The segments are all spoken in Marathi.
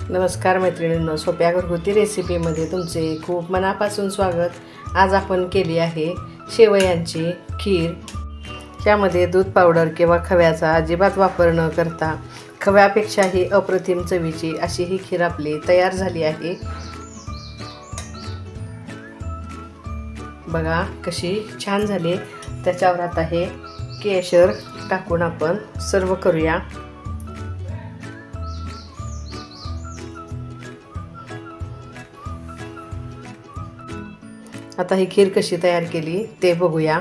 नमस्कार मैत्रिणींनो, सोप्या घरगुती रेसिपीमध्ये तुमचे खूप मनापासून स्वागत। आज आपण केली आहे शेवयांची खीर। त्यामध्ये दूध पावडर किंवा खव्याचा अजिबात वापर न करता खव्यापेक्षाही अप्रतिम चवीची अशी ही खीर आपली तयार झाली आहे। बघा कशी छान झाली। त्याच्यावर आता हे केशर टाकून आपण सर्व करूया। आता ही खीर कशी तयार केली ते बघूया।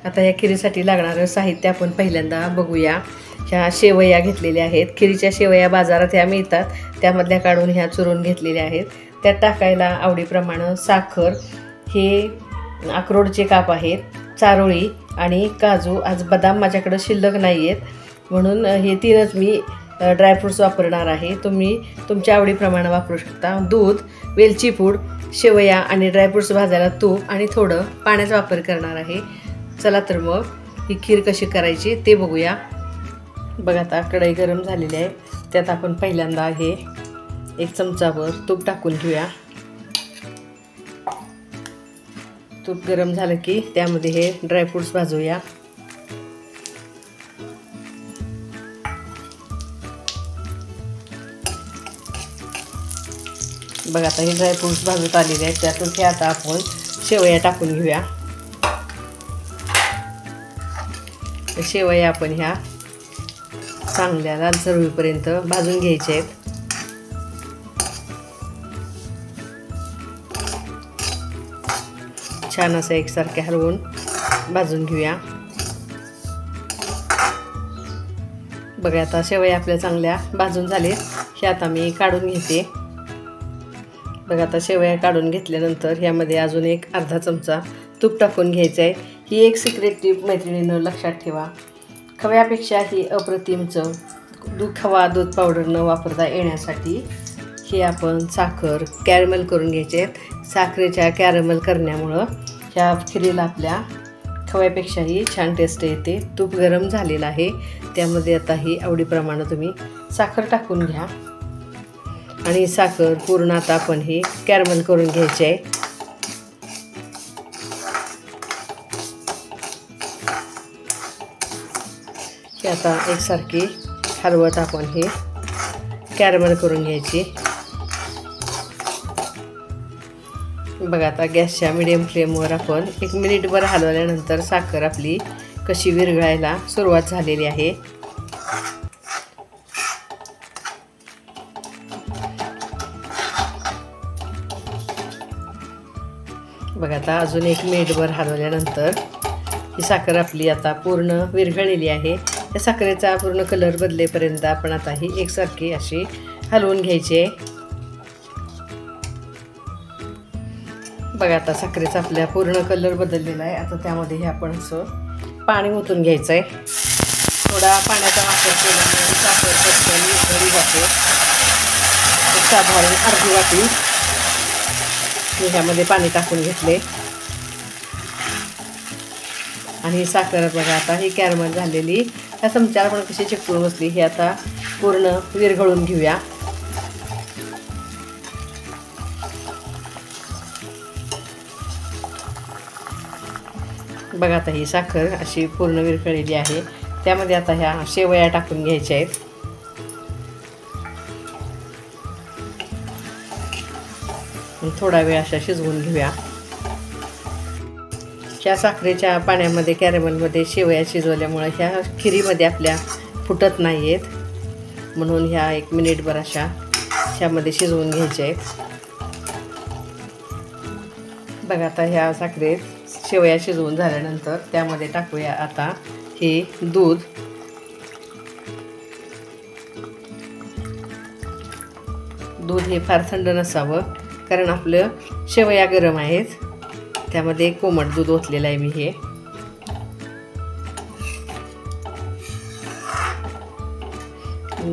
आता या खीरीसाठी लागणारे साहित्य आपण पहिल्यांदा बघूया। ह्या शेवया घेतलेल्या आहेत। खीरीच्या शेवया बाजारात ह्या मिळतात, त्यामधल्या काढून ह्या चुरून घेतलेल्या आहेत। त्यात टाकायला आवडीप्रमाणे साखर, हे अक्रोडचे काप आहेत, चारोळी आणि काजू। आज बदाम माझ्याकडे शिल्लक नाही आहेत म्हणून हे तीनच मी ड्रायफ्रूट्स वापरणार आहे। तुम्ही तुमच्या आवडीप्रमाणे वापरू शकता। दूध, वेलची पूड, शेवया आणि ड्रायफ्रूट्स भाजायला तूप आणि थोडं पाण्याचा वापर करणार आहे। चला तर मग ही खीर कशी करायची ते बघूया। बघा आता कढई गरम झालेली आहे, त्यात आपण पहिल्यांदा हे 1 चमचाभर तूप टाकून घेऊया। तूप गरम झालं की त्यामध्ये हे ड्रायफ्रूट्स भाजूया। बघा आता हे ड्रायफ्रूट्स भाजत आलेले आहेत, त्यातून हे आता आपण शेवया टाकून घेऊया। शेवया आपण ह्या चांगल्या लालसर होईपर्यंत भाजून घ्यायचे आहेत। छान असं एकसारखे हलवून भाजून घेऊया। बघा आता शेवया आपल्या चांगल्या भाजून झाले, हे आता मी काढून घेते। बघा आता शेवया काढून घेतल्यानंतर ह्यामध्ये अजून एक अर्धा चमचा तूप टाकून घ्यायचं आहे। ही एक सिक्रेट टिप मैत्रिणींनो लक्षात ठेवा। खव्यापेक्षा ही अप्रतिम चव खवा दूध पावडर न वापरता येण्यासाठी हे आपण साखर कॅरमल करून घ्यायचे आहेत। साखरेच्या कॅरमल करण्यामुळं ह्या खीरीला आपल्या खव्यापेक्षाही छान टेस्ट येते। तूप गरम झालेलं आहे, त्यामध्ये आता ही आवडीप्रमाणे तुम्ही साखर टाकून घ्या आणि साखर पूर्ण आता आपण हे कॅरमल करून घ्यायचे आहे। हे आता एकसारखी हलवत आपण हे कॅरमल करून घ्यायची। बघा आता गॅसच्या मीडियम फ्लेमवर आपण 1 मिनिटभर हलवल्यानंतर साखर आपली कशी विरघळायला सुरुवात झालेली आहे। बघा आता अजून 1 मिनिटभर हलवल्यानंतर ही साखर आपली आता पूर्ण विरघळलेली आहे। त्या साखरेचा पूर्ण कलर बदलेपर्यंत आपण आता ही एकसारखी अशी हलवून घ्यायची आहे। बघा आता साखरेचा आपल्या पूर्ण कलर बदललेला आहे। आता त्यामध्ये हे आपण असं पाणी ओतून घ्यायचं आहे। थोडा पाण्याचा वापर केल्यामुळे साखर पटकन विरघळली जाते। साधारण अर्धी वाटी मी ह्यामध्ये पाणी टाकून घेतले आणि साखर बघा आता ही कॅरमल झालेली ह्या चमच्याला पण कशी चिकटून बसली, हे आता पूर्ण विरघळून घेऊया। बघा आता ही साखर अशी पूर्ण विरघळलेली आहे, त्यामध्ये आता ह्या शेवया टाकून घ्यायच्या आहेत। थोडा वेळ अशा शिजवून घेऊया। ह्या साखरेच्या पाण्यामध्ये कॅरमलमध्ये शेवया शिजवल्यामुळे ह्या खिरीमध्ये आपल्या फुटत नाही आहेत, म्हणून ह्या 1 मिनिटभर अशा ह्यामध्ये शिजवून घ्यायच्या आहेत। बघा आता ह्या साखरेत शेवया शिजवून झाल्यानंतर त्यामध्ये टाकूया आता हे दूध। दूध हे फार थंड नसावं, कारण आपलं शेवया गरम आहेत, त्यामध्ये कोमट दूध ओतलेलं आहे मी। हे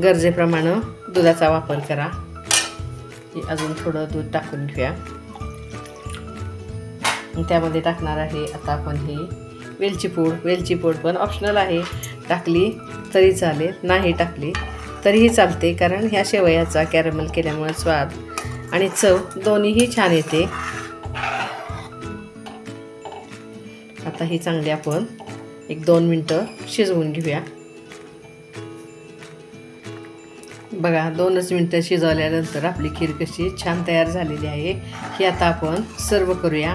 गरजेप्रमाणे दुधाचा वापर करा। अजून थोडं दूध टाकून घेऊया। त्यामध्ये टाकणार आहे आता आपण हे वेलची पूड। वेलची पूड पण ऑप्शनल आहे, टाकली तरी चालेल, नाही टाकली तरीही चालते, कारण ह्या शेवयाचा कॅरमल केल्यामुळे स्वाद आणि चव दोन्हीही छान येते. आता ही चांगली आपण 1-2 मिनटं शिजवून घेऊया. बघा 2च मिनटं शिजवल्यानंतर आपली खीर कशी छान तयार झालेली आहे. ही आता आपण सर्व करूया.